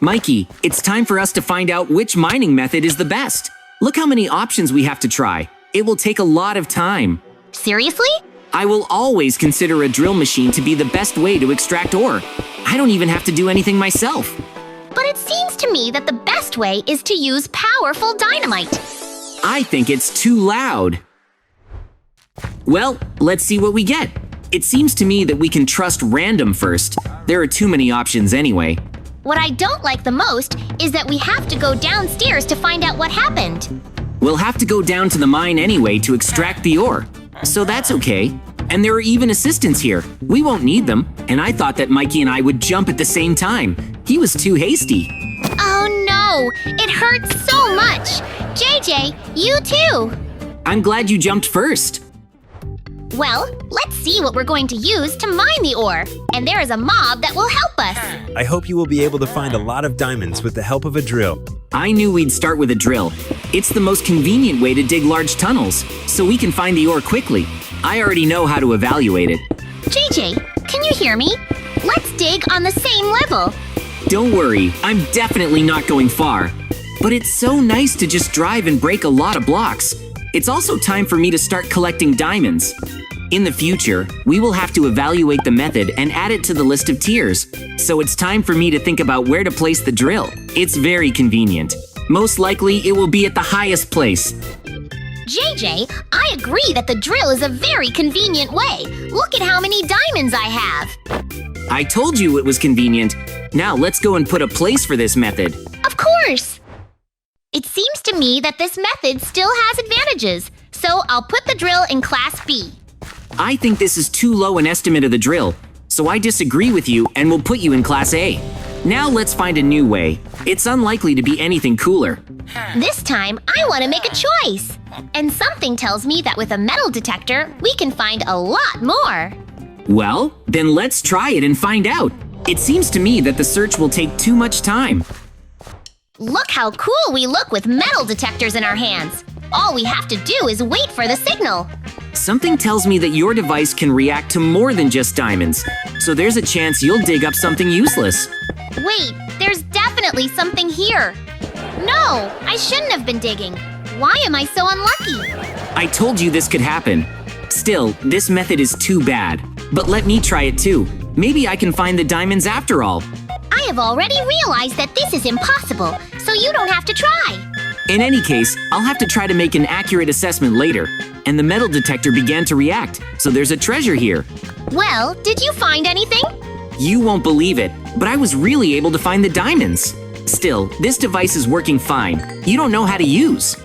Mikey, it's time for us to find out which mining method is the best. Look how many options we have to try. It will take a lot of time. Seriously? I will always consider a drill machine to be the best way to extract ore. I don't even have to do anything myself. But it seems to me that the best way is to use powerful dynamite. I think it's too loud. Well, let's see what we get. It seems to me that we can trust random first. There are too many options anyway. What I don't like the most is that we have to go downstairs to find out what happened. We'll have to go down to the mine anyway to extract the ore. So that's okay. And there are even assistants here. We won't need them. And I thought that Mikey and I would jump at the same time. He was too hasty. Oh no! It hurts so much! JJ, you too! I'm glad you jumped first. Well, let's see what we're going to use to mine the ore. And there is a mob that will help us. I hope you will be able to find a lot of diamonds with the help of a drill. I knew we'd start with a drill. It's the most convenient way to dig large tunnels, so we can find the ore quickly. I already know how to evaluate it. JJ, can you hear me? Let's dig on the same level. Don't worry, I'm definitely not going far. But it's so nice to just drive and break a lot of blocks. It's also time for me to start collecting diamonds. In the future, we will have to evaluate the method and add it to the list of tiers. So it's time for me to think about where to place the drill. It's very convenient. Most likely, it will be at the highest place. JJ, I agree that the drill is a very convenient way. Look at how many diamonds I have. I told you it was convenient. Now let's go and put a place for this method. Of course! It seems to me that this method still has advantages, so I'll put the drill in Class B. I think this is too low an estimate of the drill, so I disagree with you and will put you in Class A. Now let's find a new way. It's unlikely to be anything cooler. This time, I want to make a choice. And something tells me that with a metal detector, we can find a lot more. Well, then let's try it and find out. It seems to me that the search will take too much time. Look how cool we look with metal detectors in our hands. All we have to do is wait for the signal. Something tells me that your device can react to more than just diamonds, so there's a chance you'll dig up something useless. Wait, there's definitely something here. No, I shouldn't have been digging. Why am I so unlucky? I told you this could happen. Still, this method is too bad. But let me try it too. Maybe I can find the diamonds after all. I have already realized that this is impossible, so you don't have to try. In any case, I'll have to try to make an accurate assessment later. And the metal detector began to react, so there's a treasure here. Well, did you find anything? You won't believe it, but I was really able to find the diamonds. Still, this device is working fine. You don't know how to use.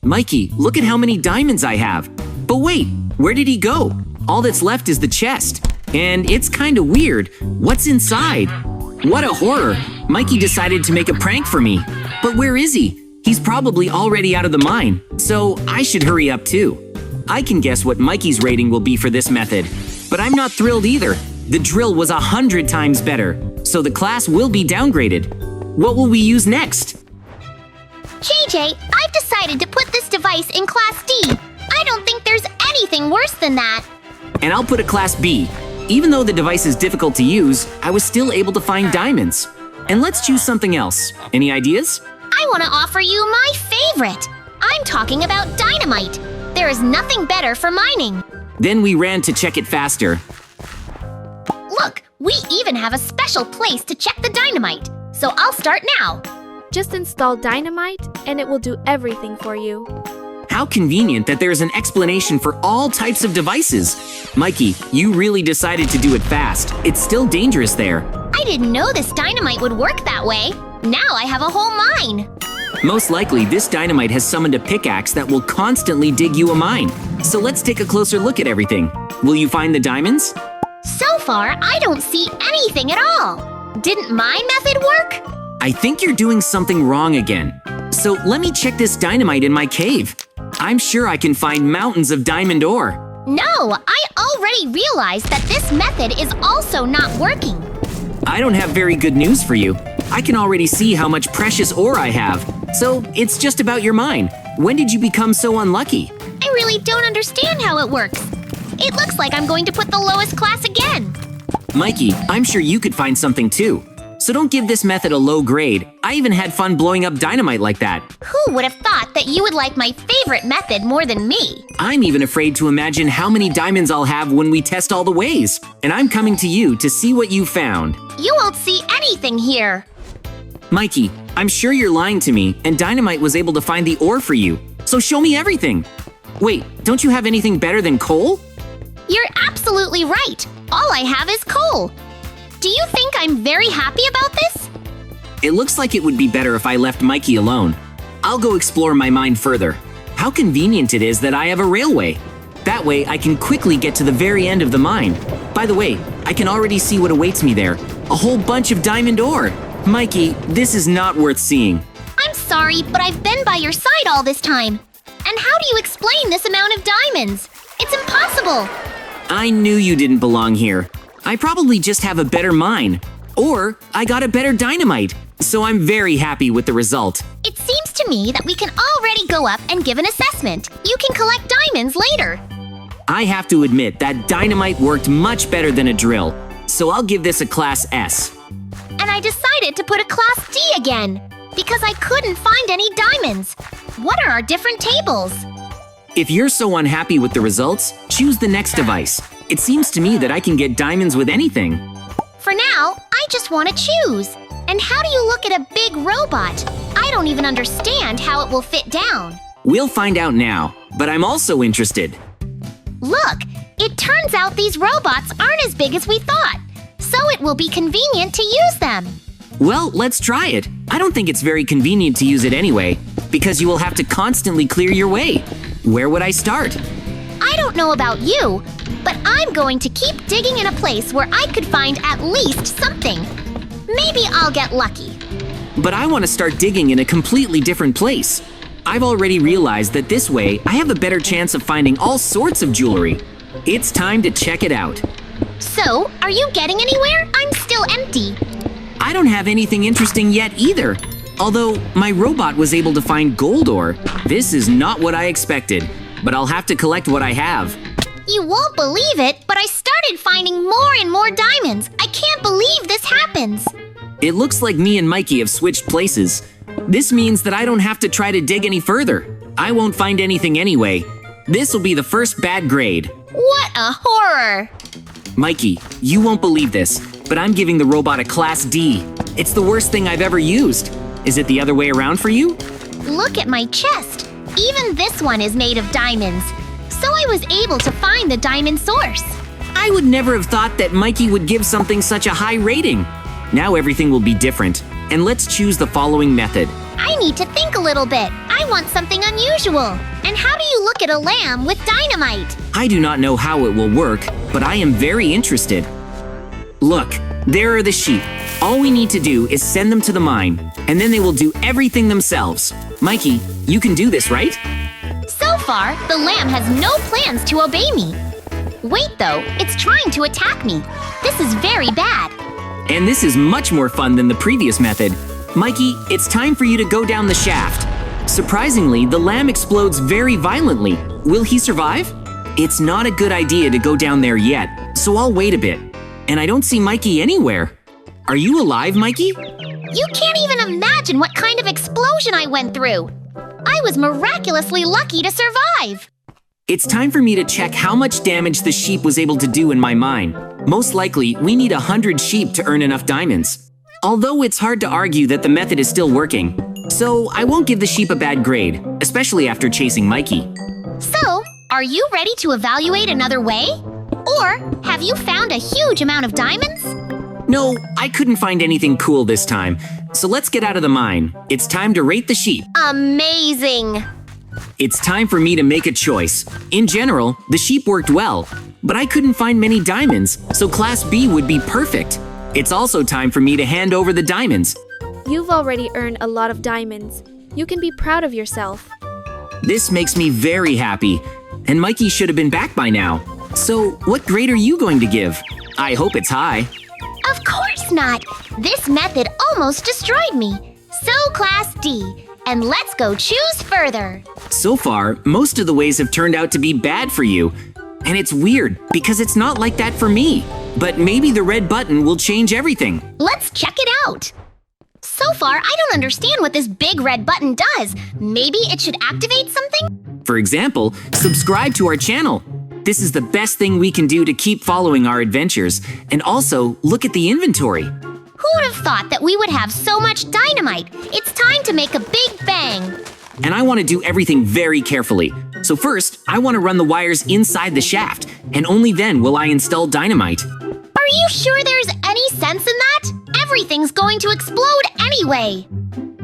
Mikey, look at how many diamonds I have. But wait, where did he go? All that's left is the chest. And it's kinda weird. What's inside? What a horror. Mikey decided to make a prank for me. But where is he? He's probably already out of the mine, so I should hurry up too. I can guess what Mikey's rating will be for this method. But I'm not thrilled either. The drill was 100 times better, so the class will be downgraded. What will we use next? JJ, I've decided to put this device in Class D. I don't think there's anything worse than that. And I'll put a Class B. Even though the device is difficult to use, I was still able to find diamonds. And let's choose something else. Any ideas? I want to offer you my favorite. I'm talking about dynamite. There is nothing better for mining. Then we ran to check it faster. Look, we even have a special place to check the dynamite. So I'll start now. Just install dynamite and it will do everything for you. How convenient that there's an explanation for all types of devices. Mikey, you really decided to do it fast. It's still dangerous there. I didn't know this dynamite would work that way. Now I have a whole mine. Most likely, this dynamite has summoned a pickaxe that will constantly dig you a mine. So let's take a closer look at everything. Will you find the diamonds? So far, I don't see anything at all. Didn't my method work? I think you're doing something wrong again. So let me check this dynamite in my cave. I'm sure I can find mountains of diamond ore. No, I already realized that this method is also not working. I don't have very good news for you. I can already see how much precious ore I have. So it's just about your mine. When did you become so unlucky? I really don't understand how it works. It looks like I'm going to put the lowest class again. Mikey, I'm sure you could find something too. so don't give this method a low grade. I even had fun blowing up dynamite like that. Who would have thought that you would like my favorite method more than me? I'm even afraid to imagine how many diamonds I'll have when we test all the ways. And I'm coming to you to see what you found. You won't see anything here. Mikey, I'm sure you're lying to me, and Dynamite was able to find the ore for you. So show me everything. Wait, don't you have anything better than coal? You're absolutely right. All I have is coal. Do you think I'm very happy about this? It looks like it would be better if I left Mikey alone. I'll go explore my mine further. How convenient it is that I have a railway. That way, I can quickly get to the very end of the mine. By the way, I can already see what awaits me there. A whole bunch of diamond ore. Mikey, this is not worth seeing. I'm sorry, but I've been by your side all this time. And how do you explain this amount of diamonds? It's impossible. I knew you didn't belong here. I probably just have a better mine. Or I got a better dynamite. So I'm very happy with the result. It seems to me that we can already go up and give an assessment. You can collect diamonds later. I have to admit that dynamite worked much better than a drill. So I'll give this a Class S. And I decided to put a Class D again, because I couldn't find any diamonds. What are our different tables? If you're so unhappy with the results, choose the next device. It seems to me that I can get diamonds with anything. For now, I just want to choose. And how do you look at a big robot? I don't even understand how it will fit down. We'll find out now, but I'm also interested. Look, it turns out these robots aren't as big as we thought, so it will be convenient to use them. Well, let's try it. I don't think it's very convenient to use it anyway, because you will have to constantly clear your way. Where would I start? I don't know about you, but I'm going to keep digging in a place where I could find at least something. Maybe I'll get lucky. But I want to start digging in a completely different place. I've already realized that this way I have a better chance of finding all sorts of jewelry. It's time to check it out. So, are you getting anywhere? I'm still empty. I don't have anything interesting yet either. Although my robot was able to find gold ore, this is not what I expected. But I'll have to collect what I have. You won't believe it, but I started finding more and more diamonds. I can't believe this happens. It looks like me and Mikey have switched places. This means that I don't have to try to dig any further. I won't find anything anyway. This will be the first bad grade. What a horror! Mikey, you won't believe this, but I'm giving the robot a Class D. It's the worst thing I've ever used. Is it the other way around for you? Look at my chest. Even this one is made of diamonds. So I was able to find the diamond source. I would never have thought that Mikey would give something such a high rating. Now everything will be different, and let's choose the following method. I need to think a little bit. I want something unusual. And how do you look at a lamb with dynamite? I do not know how it will work, but I am very interested. Look, there are the sheep. All we need to do is send them to the mine, and then they will do everything themselves. Mikey, you can do this, right? So far, the lamb has no plans to obey me. Wait though, it's trying to attack me. This is very bad. And this is much more fun than the previous method. Mikey, it's time for you to go down the shaft. Surprisingly, the lamb explodes very violently. Will he survive? It's not a good idea to go down there yet, so I'll wait a bit. And I don't see Mikey anywhere. Are you alive, Mikey? You can't even imagine what kind of explosion I went through. I was miraculously lucky to survive. It's time for me to check how much damage the sheep was able to do in my mine. Most likely, we need 100 sheep to earn enough diamonds. Although it's hard to argue that the method is still working, so I won't give the sheep a bad grade, especially after chasing Mikey. So, are you ready to evaluate another way? Or have you found a huge amount of diamonds? No, I couldn't find anything cool this time, so let's get out of the mine. It's time to rate the sheep. Amazing! It's time for me to make a choice. In general, the sheep worked well, but I couldn't find many diamonds, so Class B would be perfect. It's also time for me to hand over the diamonds. You've already earned a lot of diamonds. You can be proud of yourself. This makes me very happy, and Mikey should have been back by now. So, what grade are you going to give? I hope it's high. Of course not! This method almost destroyed me. So Class D, and let's go choose further. So far, most of the ways have turned out to be bad for you. And it's weird, because it's not like that for me. but maybe the red button will change everything. Let's check it out. So far, I don't understand what this big red button does. Maybe it should activate something? For example, subscribe to our channel. This is the best thing we can do to keep following our adventures. And also, look at the inventory. Who would have thought that we would have so much dynamite? It's time to make a big bang. And I want to do everything very carefully. So first, I want to run the wires inside the shaft, and only then will I install dynamite. Are you sure there's any sense in that? Everything's going to explode anyway.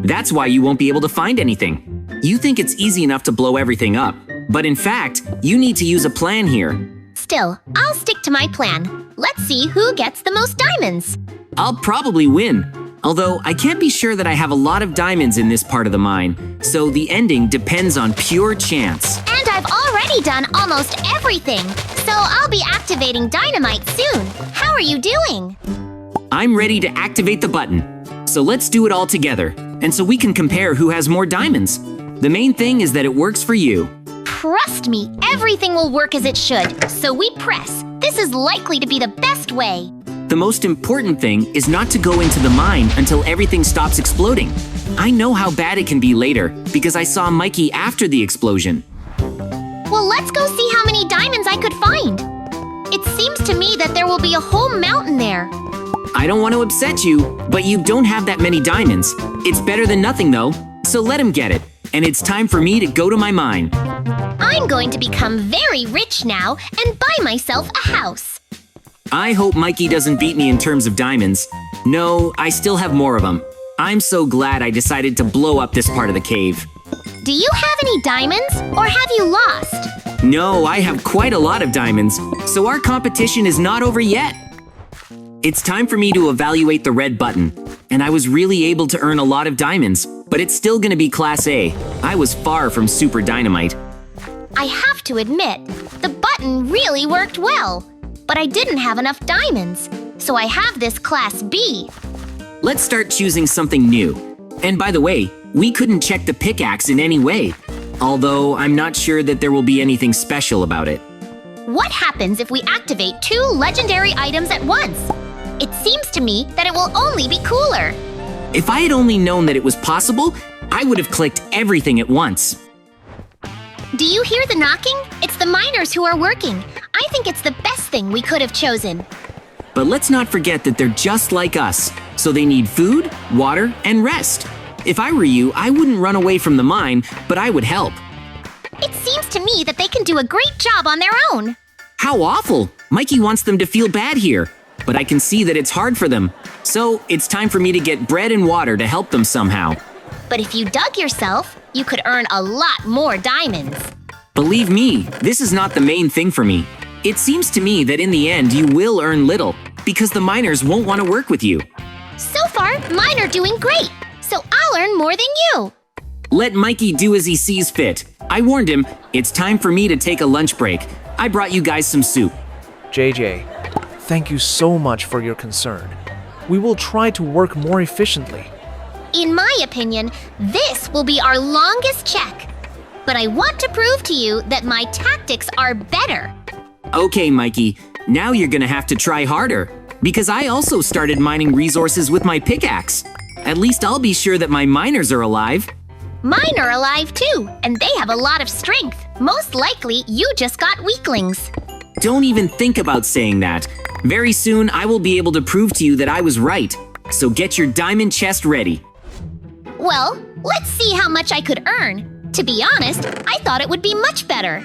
That's why you won't be able to find anything. You think it's easy enough to blow everything up, but in fact, you need to use a plan here. Still, I'll stick to my plan. Let's see who gets the most diamonds. I'll probably win. Although, I can't be sure that I have a lot of diamonds in this part of the mine, so the ending depends on pure chance. And I've already done almost everything, so I'll be activating dynamite soon. How are you doing? I'm ready to activate the button. So let's do it all together, and so we can compare who has more diamonds. The main thing is that it works for you. Trust me, everything will work as it should, so we press. This is likely to be the best way. The most important thing is not to go into the mine until everything stops exploding. I know how bad it can be later, because I saw Mikey after the explosion. Well, let's go see how many diamonds I could find. It seems to me that there will be a whole mountain there. I don't want to upset you, but you don't have that many diamonds. It's better than nothing though, so let him get it. And it's time for me to go to my mine. I'm going to become very rich now and buy myself a house. I hope Mikey doesn't beat me in terms of diamonds. No, I still have more of them. I'm so glad I decided to blow up this part of the cave. Do you have any diamonds, or have you lost? No, I have quite a lot of diamonds, so our competition is not over yet. It's time for me to evaluate the red button, and I was really able to earn a lot of diamonds, but it's still gonna be Class A. I was far from Super Dynamite. I have to admit, the button really worked well, but I didn't have enough diamonds, so I have this Class B. Let's start choosing something new. And by the way, we couldn't check the pickaxe in any way, although I'm not sure that there will be anything special about it. What happens if we activate 2 legendary items at once? It seems to me that it will only be cooler. If I had only known that it was possible, I would have clicked everything at once. Do you hear the knocking? It's the miners who are working. I think it's the best thing we could have chosen. But let's not forget that they're just like us, so they need food, water, and rest. If I were you, I wouldn't run away from the mine, but I would help. It seems to me that they can do a great job on their own. How awful! Mikey wants them to feel bad here, but I can see that it's hard for them. So it's time for me to get bread and water to help them somehow. But if you dug yourself, you could earn a lot more diamonds. Believe me, this is not the main thing for me. It seems to me that in the end you will earn little, because the miners won't want to work with you. So far, mine are doing great, so I'll earn more than you. Let Mikey do as he sees fit. I warned him, it's time for me to take a lunch break. I brought you guys some soup. JJ, thank you so much for your concern. We will try to work more efficiently. In my opinion, this will be our longest check. But I want to prove to you that my tactics are better. Okay, Mikey, now you're gonna have to try harder, because I also started mining resources with my pickaxe. At least I'll be sure that my miners are alive. Mine are alive too, and they have a lot of strength. Most likely, you just got weaklings. Don't even think about saying that. Very soon, I will be able to prove to you that I was right. So get your diamond chest ready. Well, let's see how much I could earn. To be honest, I thought it would be much better.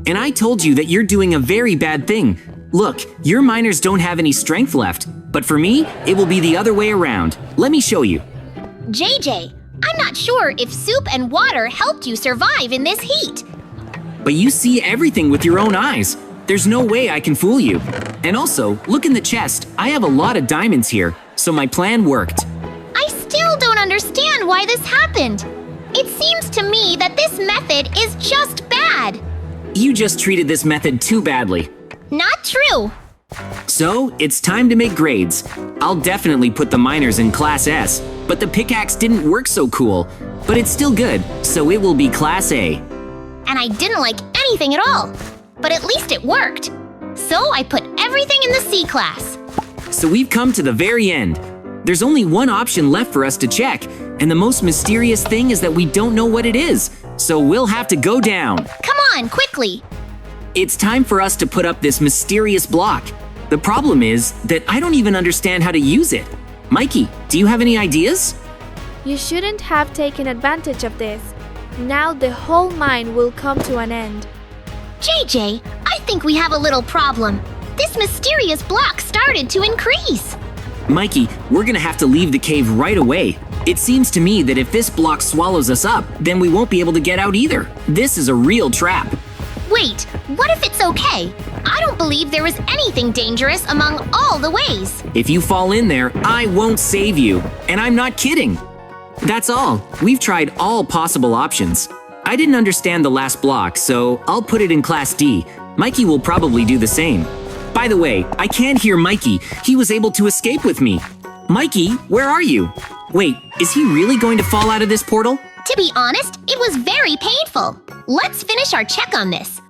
And I told you that you're doing a very bad thing. Look, your miners don't have any strength left, but for me, it will be the other way around. Let me show you. JJ, I'm not sure if soup and water helped you survive in this heat. But you see everything with your own eyes. There's no way I can fool you. And also, look in the chest. I have a lot of diamonds here, so my plan worked. I still don't understand why this happened. It seems to me that this method is just bad. You just treated this method too badly. Not true. So, it's time to make grades. I'll definitely put the miners in Class S, but the pickaxe didn't work so cool. But it's still good, so it will be Class A. And I didn't like anything at all. But at least it worked. So I put everything in the C class. So we've come to the very end. There's only one option left for us to check, and the most mysterious thing is that we don't know what it is, so we'll have to go down. Come on, quickly. It's time for us to put up this mysterious block. The problem is that I don't even understand how to use it. Mikey, do you have any ideas? You shouldn't have taken advantage of this. Now the whole mine will come to an end. JJ, I think we have a little problem. This mysterious block started to increase. Mikey, we're gonna have to leave the cave right away. It seems to me that if this block swallows us up, then we won't be able to get out either. This is a real trap. Wait, what if it's okay? I don't believe there is anything dangerous among all the ways. If you fall in there, I won't save you. And I'm not kidding. That's all. We've tried all possible options. I didn't understand the last block, so I'll put it in Class D. Mikey will probably do the same. By the way, I can't hear Mikey. He was able to escape with me. Mikey, where are you? Wait, is he really going to fall out of this portal? To be honest, it was very painful. Let's finish our check on this.